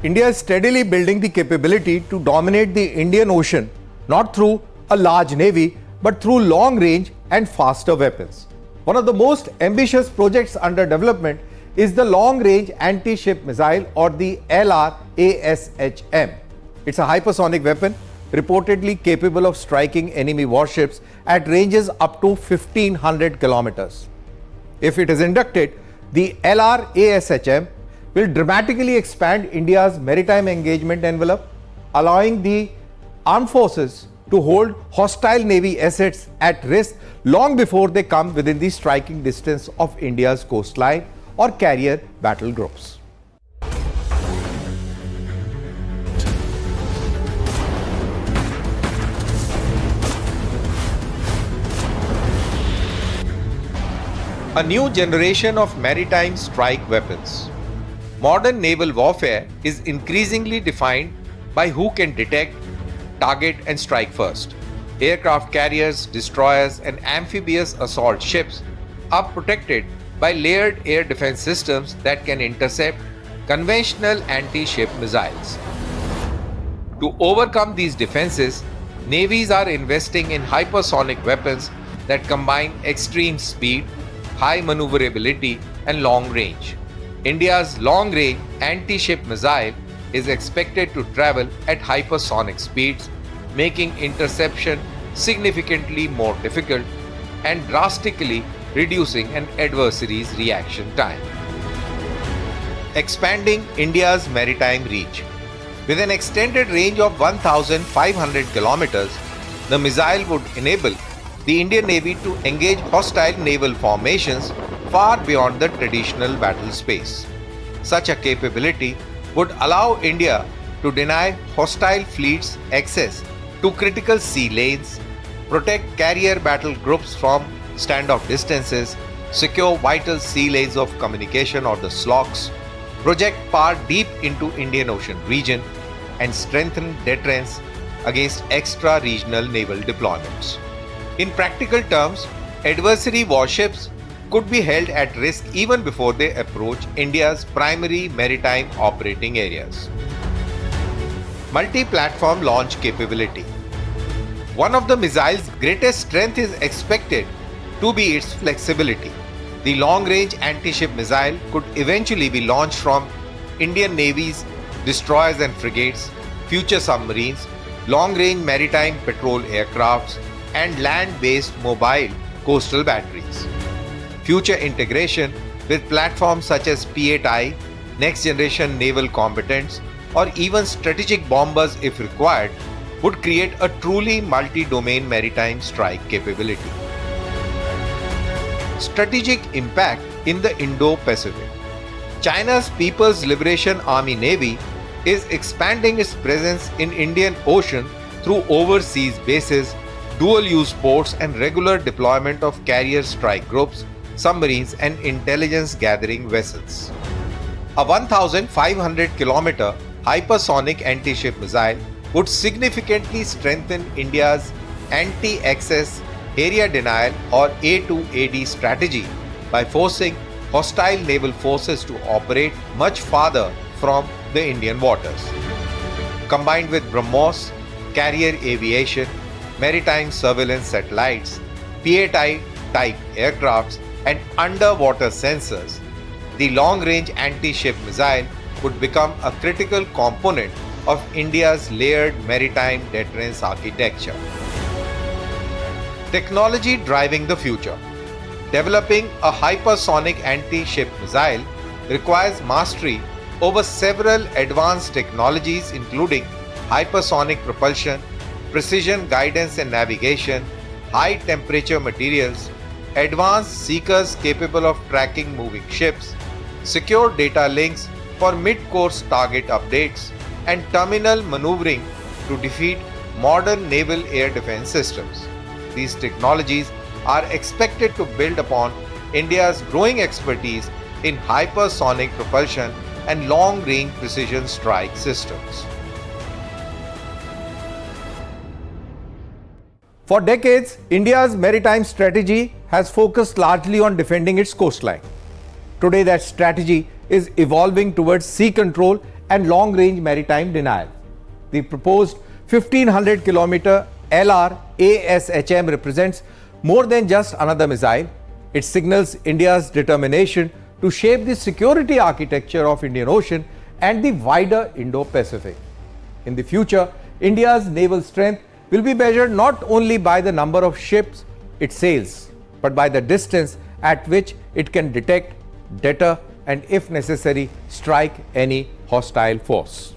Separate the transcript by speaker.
Speaker 1: India is steadily building the capability to dominate the Indian Ocean, not through a large navy, but through long-range and faster weapons. One of the most ambitious projects under development is the Long-Range Anti-Ship Missile, or the LRASHM. It's a hypersonic weapon reportedly capable of striking enemy warships at ranges up to 1500 kilometers. If it is inducted, the LRASHM will dramatically expand India's maritime engagement envelope, allowing the armed forces to hold hostile navy assets at risk long before they come within the striking distance of India's coastline or carrier battle groups. A new generation of maritime strike weapons. Modern naval warfare is increasingly defined by who can detect, target and strike first. Aircraft carriers, destroyers and amphibious assault ships are protected by layered air defense systems that can intercept conventional anti-ship missiles. To overcome these defenses, navies are investing in hypersonic weapons that combine extreme speed, high maneuverability and long range. India's long-range anti-ship missile is expected to travel at hypersonic speeds, making interception significantly more difficult and drastically reducing an adversary's reaction time. Expanding India's maritime reach. With an extended range of 1,500 kilometers, the missile would enable the Indian Navy to engage hostile naval formations far beyond the traditional battle space. Such a capability would allow India to deny hostile fleets access to critical sea lanes, protect carrier battle groups from standoff distances, secure vital sea lanes of communication or the SLOCs, project power deep into Indian Ocean region, and strengthen deterrence against extra-regional naval deployments. In practical terms, adversary warships could be held at risk even before they approach India's primary maritime operating areas. Multi-platform launch capability. One of the missile's greatest strength is expected to be its flexibility. The long-range anti-ship missile could eventually be launched from Indian Navy's destroyers and frigates, future submarines, long-range maritime patrol aircrafts, and land-based mobile coastal batteries. Future integration with platforms such as P-8I, next-generation naval combatants, or even strategic bombers if required, would create a truly multi-domain maritime strike capability. Strategic impact in the Indo-Pacific. China's People's Liberation Army Navy is expanding its presence in Indian Ocean through overseas bases, dual-use ports and regular deployment of carrier strike groups, submarines and intelligence gathering vessels. A 1,500 kilometer hypersonic anti-ship missile would significantly strengthen India's anti-access area denial or A2AD strategy by forcing hostile naval forces to operate much farther from the Indian waters. Combined with BrahMos, carrier aviation, maritime surveillance satellites, P-8I type aircrafts and underwater sensors, the long-range anti-ship missile would become a critical component of India's layered maritime deterrence architecture. Technology driving the future. Developing a hypersonic anti-ship missile requires mastery over several advanced technologies including hypersonic propulsion, precision guidance and navigation, high temperature materials, advanced seekers capable of tracking moving ships, secure data links for mid-course target updates, and terminal maneuvering to defeat modern naval air defense systems. These technologies are expected to build upon India's growing expertise in hypersonic propulsion and long-range precision strike systems. For decades, India's maritime strategy has focused largely on defending its coastline. Today, that strategy is evolving towards sea control and long-range maritime denial. The proposed 1500 kilometer LR ASHM represents more than just another missile. It signals India's determination to shape the security architecture of Indian Ocean and the wider Indo-Pacific. In the future, India's naval strength will be measured not only by the number of ships it sails, but by the distance at which it can detect, deter, and if necessary, strike any hostile force.